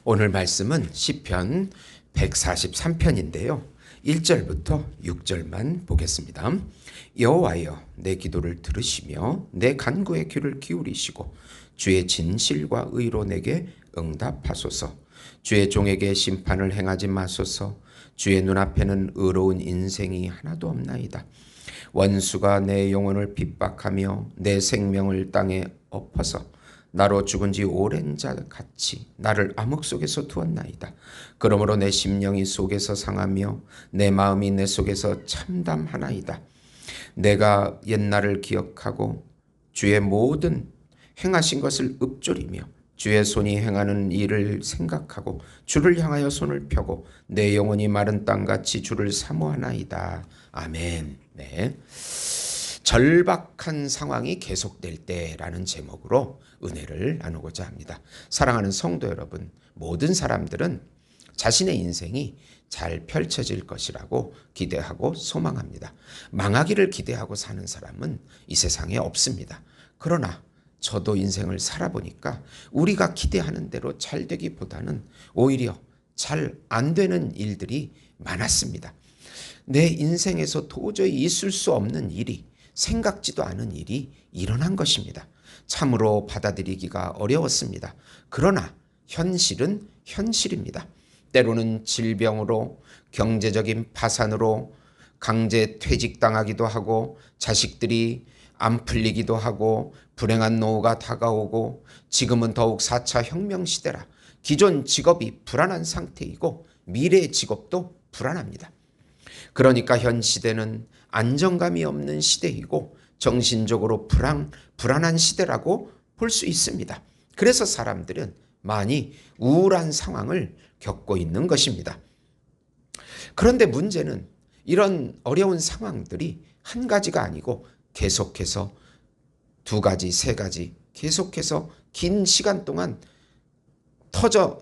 오늘 말씀은 시편 143편인데요. 1절부터 6절만 보겠습니다. 여호와여, 내 기도를 들으시며 내 간구에 귀를 기울이시고 주의 진실과 의로 내게 응답하소서. 주의 종에게 심판을 행하지 마소서. 주의 눈앞에는 의로운 인생이 하나도 없나이다. 원수가 내 영혼을 핍박하며 내 생명을 땅에 엎어서 나로 죽은 지 오랜 자 같이 나를 암흑 속에서 두었나이다. 그러므로 내 심령이 속에서 상하며 내 마음이 내 속에서 참담하나이다. 내가 옛날을 기억하고 주의 모든 행하신 것을 읊조리며 주의 손이 행하는 일을 생각하고 주를 향하여 손을 펴고 내 영혼이 마른 땅같이 주를 사모하나이다. 아멘. 네. 절박한 상황이 계속될 때라는 제목으로 은혜를 나누고자 합니다. 사랑하는 성도 여러분, 모든 사람들은 자신의 인생이 잘 펼쳐질 것이라고 기대하고 소망합니다. 망하기를 기대하고 사는 사람은 이 세상에 없습니다. 그러나 저도 인생을 살아보니까 우리가 기대하는 대로 잘 되기보다는 오히려 잘 안 되는 일들이 많았습니다. 내 인생에서 도저히 있을 수 없는 일이, 생각지도 않은 일이 일어난 것입니다. 참으로 받아들이기가 어려웠습니다. 그러나 현실은 현실입니다. 때로는 질병으로, 경제적인 파산으로 강제 퇴직당하기도 하고, 자식들이 안 풀리기도 하고, 불행한 노후가 다가오고, 지금은 더욱 4차 혁명 시대라 기존 직업이 불안한 상태이고 미래의 직업도 불안합니다. 그러니까 현 시대는 안정감이 없는 시대이고 정신적으로 불안한 시대라고 볼 수 있습니다. 그래서 사람들은 많이 우울한 상황을 겪고 있는 것입니다. 그런데 문제는 이런 어려운 상황들이 한 가지가 아니고 계속해서 두 가지, 세 가지 계속해서 긴 시간 동안 터져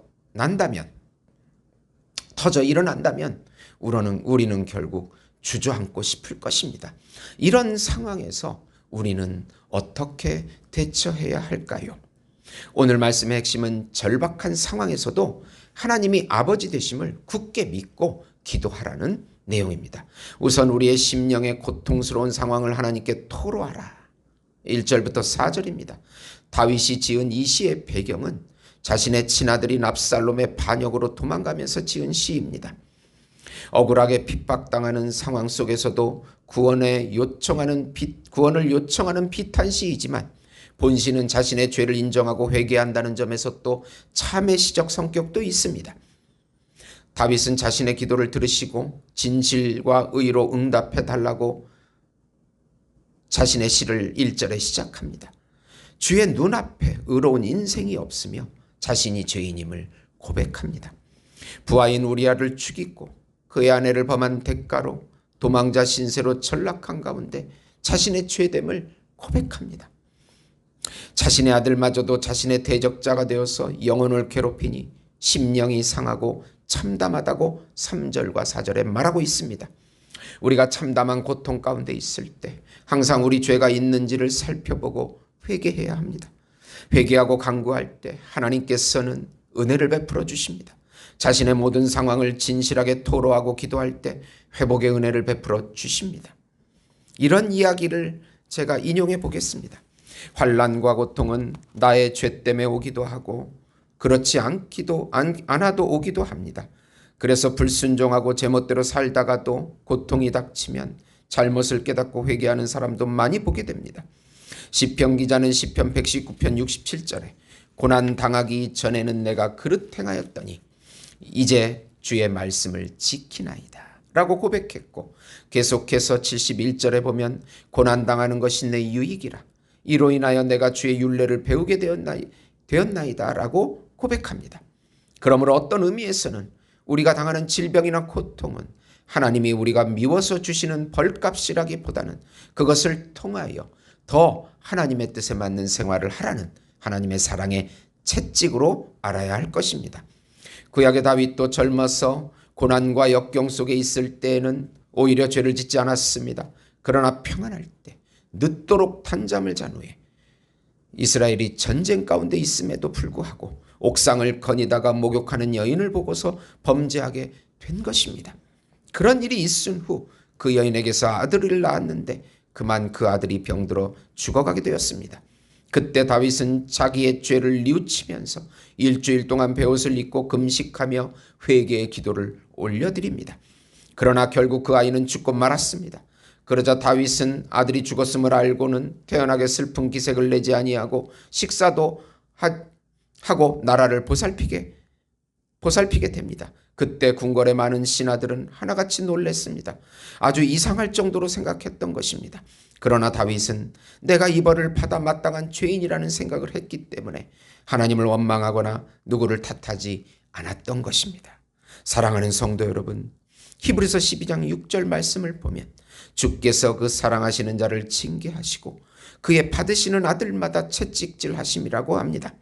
일어난다면 우리는 결국 주저앉고 싶을 것입니다. 이런 상황에서 우리는 어떻게 대처해야 할까요? 오늘 말씀의 핵심은 절박한 상황에서도 하나님이 아버지 되심을 굳게 믿고 기도하라는 내용입니다. 우선 우리의 심령의 고통스러운 상황을 하나님께 토로하라. 1절부터 4절입니다. 다윗이 지은 이 시의 배경은 자신의 친아들인 압살롬의 반역으로 도망가면서 지은 시입니다. 억울하게 핍박당하는 상황 속에서도 구원을 요청하는 비탄시이지만 본시는 자신의 죄를 인정하고 회개한다는 점에서 또 참회시적 성격도 있습니다. 다윗은 자신의 기도를 들으시고 진실과 의로 응답해 달라고 자신의 시를 1절에 시작합니다. 주의 눈앞에 의로운 인생이 없으며 자신이 죄인임을 고백합니다. 부하인 우리아를 죽이고 그의 아내를 범한 대가로 도망자 신세로 전락한 가운데 자신의 죄됨을 고백합니다. 자신의 아들마저도 자신의 대적자가 되어서 영혼을 괴롭히니 심령이 상하고 참담하다고 3절과 4절에 말하고 있습니다. 우리가 참담한 고통 가운데 있을 때 항상 우리 죄가 있는지를 살펴보고 회개해야 합니다. 회개하고 간구할 때 하나님께서는 은혜를 베풀어 주십니다. 자신의 모든 상황을 진실하게 토로하고 기도할 때 회복의 은혜를 베풀어 주십니다. 이런 이야기를 제가 인용해 보겠습니다. 환난과 고통은 나의 죄 때문에 오기도 하고 그렇지 않아도 오기도 합니다. 그래서 불순종하고 제멋대로 살다가도 고통이 닥치면 잘못을 깨닫고 회개하는 사람도 많이 보게 됩니다. 시편 기자는 시편 119편 67절에 고난 당하기 전에는 내가 그릇 행하였더니 이제 주의 말씀을 지키나이다 라고 고백했고, 계속해서 71절에 보면 고난당하는 것이 내 유익이라 이로 인하여 내가 주의 율례를 배우게 되었나이다 라고 고백합니다. 그러므로 어떤 의미에서는 우리가 당하는 질병이나 고통은 하나님이 우리가 미워서 주시는 벌값이라기보다는 그것을 통하여 더 하나님의 뜻에 맞는 생활을 하라는 하나님의 사랑의 채찍으로 알아야 할 것입니다. 구약의 다윗도 젊어서 고난과 역경 속에 있을 때에는 오히려 죄를 짓지 않았습니다. 그러나 평안할 때 늦도록 단잠을 잔 후에 이스라엘이 전쟁 가운데 있음에도 불구하고 옥상을 거니다가 목욕하는 여인을 보고서 범죄하게 된 것입니다. 그런 일이 있은 후 그 여인에게서 아들을 낳았는데 그만 그 아들이 병들어 죽어가게 되었습니다. 그때 다윗은 자기의 죄를 뉘우치면서 일주일 동안 베옷을 입고 금식하며 회개의 기도를 올려드립니다. 그러나 결국 그 아이는 죽고 말았습니다. 그러자 다윗은 아들이 죽었음을 알고는 태연하게 슬픈 기색을 내지 아니하고 식사도 하고 나라를 보살피게 됩니다. 그때 궁궐에 많은 신하들은 하나같이 놀랐습니다. 아주 이상할 정도로 생각했던 것입니다. 그러나 다윗은 내가 이 벌을 받아 마땅한 죄인이라는 생각을 했기 때문에 하나님을 원망하거나 누구를 탓하지 않았던 것입니다. 사랑하는 성도 여러분, 히브리서 12장 6절 말씀을 보면 주께서 그 사랑하시는 자를 징계하시고 그의 받으시는 아들마다 채찍질하심이라고 합니다.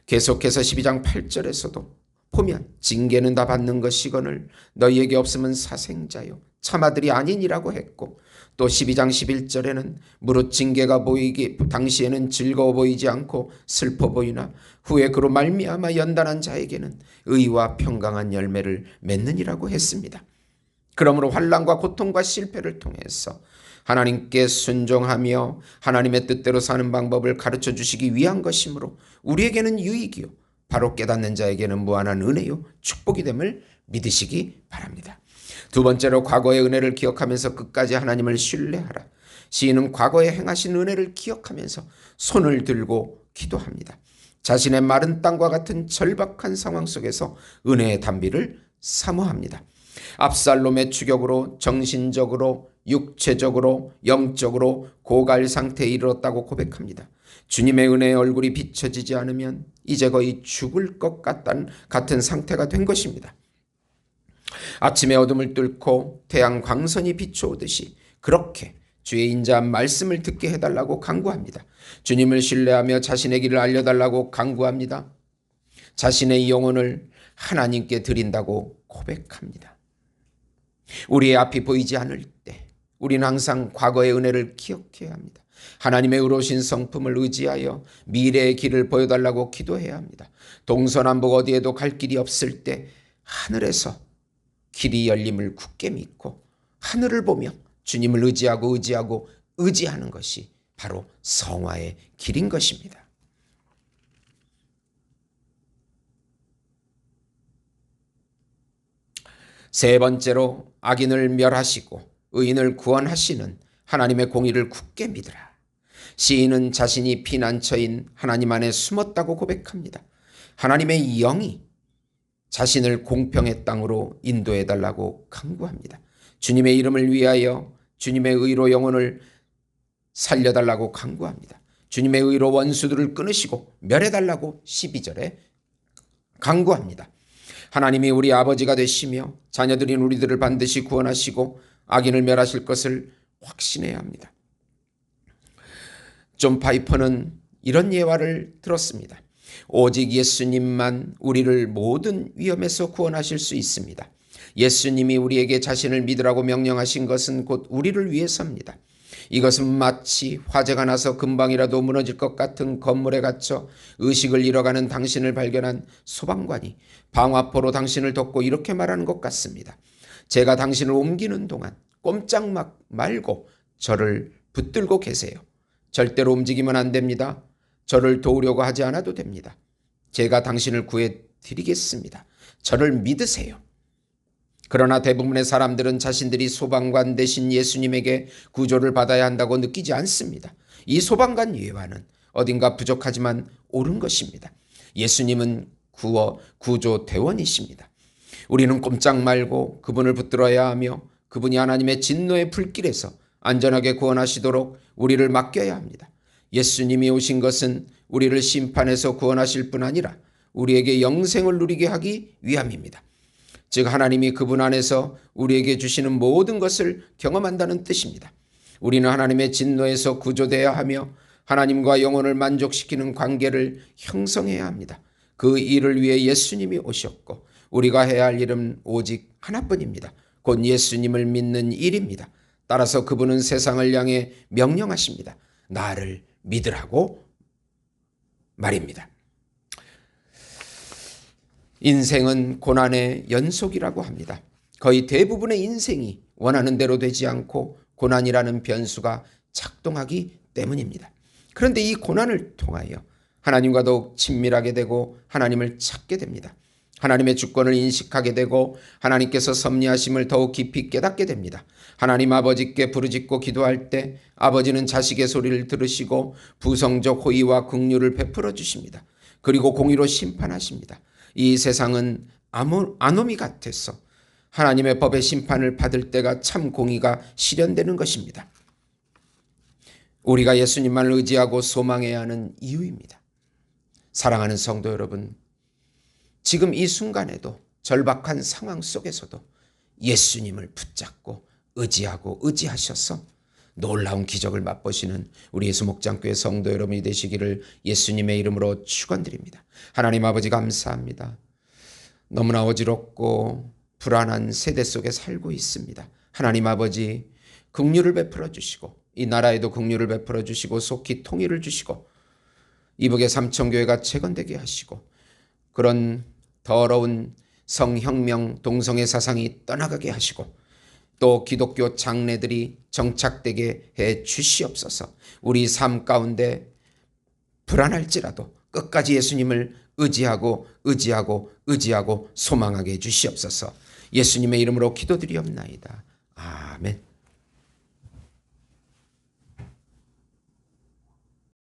계속해서 12장 8절에서도 보면 징계는 다 받는 것이거늘 너희에게 없으면 사생자요 참아들이 아니니라고 했고, 또 12장 11절에는 무릇 징계가 보이기 당시에는 즐거워 보이지 않고 슬퍼 보이나 후에 그로 말미암아 연단한 자에게는 의와 평강한 열매를 맺느니라고 했습니다. 그러므로 환난과 고통과 실패를 통해서 하나님께 순종하며 하나님의 뜻대로 사는 방법을 가르쳐 주시기 위한 것이므로 우리에게는 유익이요 바로 깨닫는 자에게는 무한한 은혜요 축복이 됨을 믿으시기 바랍니다. 두 번째로 과거의 은혜를 기억하면서 끝까지 하나님을 신뢰하라. 시인은 과거에 행하신 은혜를 기억하면서 손을 들고 기도합니다. 자신의 마른 땅과 같은 절박한 상황 속에서 은혜의 단비를 사모합니다. 압살롬의 추격으로 정신적으로, 육체적으로, 영적으로 고갈 상태에 이르렀다고 고백합니다. 주님의 은혜의 얼굴이 비춰지지 않으면 이제 거의 죽을 것 같은 상태가 된 것입니다. 아침의 어둠을 뚫고 태양 광선이 비춰오듯이 그렇게 주의 인자한 말씀을 듣게 해달라고 간구합니다. 주님을 신뢰하며 자신의 길을 알려달라고 간구합니다. 자신의 영혼을 하나님께 드린다고 고백합니다. 우리의 앞이 보이지 않을 때 우리는 항상 과거의 은혜를 기억해야 합니다. 하나님의 의로우신 성품을 의지하여 미래의 길을 보여달라고 기도해야 합니다. 동서남북 어디에도 갈 길이 없을 때 하늘에서 길이 열림을 굳게 믿고 하늘을 보며 주님을 의지하는 것이 바로 성화의 길인 것입니다. 세 번째로 악인을 멸하시고 의인을 구원하시는 하나님의 공의를 굳게 믿으라. 시인은 자신이 피난처인 하나님 안에 숨었다고 고백합니다. 하나님의 영이 자신을 공평의 땅으로 인도해달라고 간구합니다. 주님의 이름을 위하여 주님의 의로 영혼을 살려달라고 간구합니다. 주님의 의로 원수들을 끊으시고 멸해달라고 12절에 간구합니다. 하나님이 우리 아버지가 되시며 자녀들인 우리들을 반드시 구원하시고 악인을 멸하실 것을 확신해야 합니다. 존 파이퍼는 이런 예화를 들었습니다. 오직 예수님만 우리를 모든 위험에서 구원하실 수 있습니다. 예수님이 우리에게 자신을 믿으라고 명령하신 것은 곧 우리를 위해서입니다. 이것은 마치 화재가 나서 금방이라도 무너질 것 같은 건물에 갇혀 의식을 잃어가는 당신을 발견한 소방관이 방화포로 당신을 덮고 이렇게 말하는 것 같습니다. 제가 당신을 옮기는 동안 꼼짝 말고 저를 붙들고 계세요. 절대로 움직이면 안 됩니다. 저를 도우려고 하지 않아도 됩니다. 제가 당신을 구해드리겠습니다. 저를 믿으세요. 그러나 대부분의 사람들은 자신들이 소방관 대신 예수님에게 구조를 받아야 한다고 느끼지 않습니다. 이 소방관 예화는 어딘가 부족하지만 옳은 것입니다. 예수님은 구조 대원이십니다. 우리는 꼼짝 말고 그분을 붙들어야 하며 그분이 하나님의 진노의 불길에서 안전하게 구원하시도록 우리를 맡겨야 합니다. 예수님이 오신 것은 우리를 심판에서 구원하실 뿐 아니라 우리에게 영생을 누리게 하기 위함입니다. 즉 하나님이 그분 안에서 우리에게 주시는 모든 것을 경험한다는 뜻입니다. 우리는 하나님의 진노에서 구조되어야 하며 하나님과 영혼을 만족시키는 관계를 형성해야 합니다. 그 일을 위해 예수님이 오셨고 우리가 해야 할 일은 오직 하나뿐입니다. 곧 예수님을 믿는 일입니다. 따라서 그분은 세상을 향해 명령하십니다. 나를 믿으라고 말입니다. 인생은 고난의 연속이라고 합니다. 거의 대부분의 인생이 원하는 대로 되지 않고 고난이라는 변수가 작동하기 때문입니다. 그런데 이 고난을 통하여 하나님과 더욱 친밀하게 되고 하나님을 찾게 됩니다. 하나님의 주권을 인식하게 되고 하나님께서 섭리하심을 더욱 깊이 깨닫게 됩니다. 하나님 아버지께 부르짖고 기도할 때 아버지는 자식의 소리를 들으시고 부성적 호의와 긍휼을 베풀어 주십니다. 그리고 공의로 심판하십니다. 이 세상은 아노미 같아서 하나님의 법의 심판을 받을 때가 참 공의가 실현되는 것입니다. 우리가 예수님만을 의지하고 소망해야 하는 이유입니다. 사랑하는 성도 여러분, 지금 이 순간에도 절박한 상황 속에서도 예수님을 붙잡고 의지하셔서 놀라운 기적을 맛보시는 우리 예수목장교회 성도 여러분이 되시기를 예수님의 이름으로 축원드립니다. 하나님 아버지 감사합니다. 너무나 어지럽고 불안한 세대 속에 살고 있습니다. 하나님 아버지 긍휼을 베풀어 주시고 이 나라에도 긍휼을 베풀어 주시고 속히 통일을 주시고 이북의 삼천교회가 재건되게 하시고 그런 더러운 성혁명 동성애 사상이 떠나가게 하시고 또 기독교 장래들이 정착되게 해 주시옵소서. 우리 삶 가운데 불안할지라도 끝까지 예수님을 의지하고 소망하게 해 주시옵소서. 예수님의 이름으로 기도드리옵나이다. 아멘.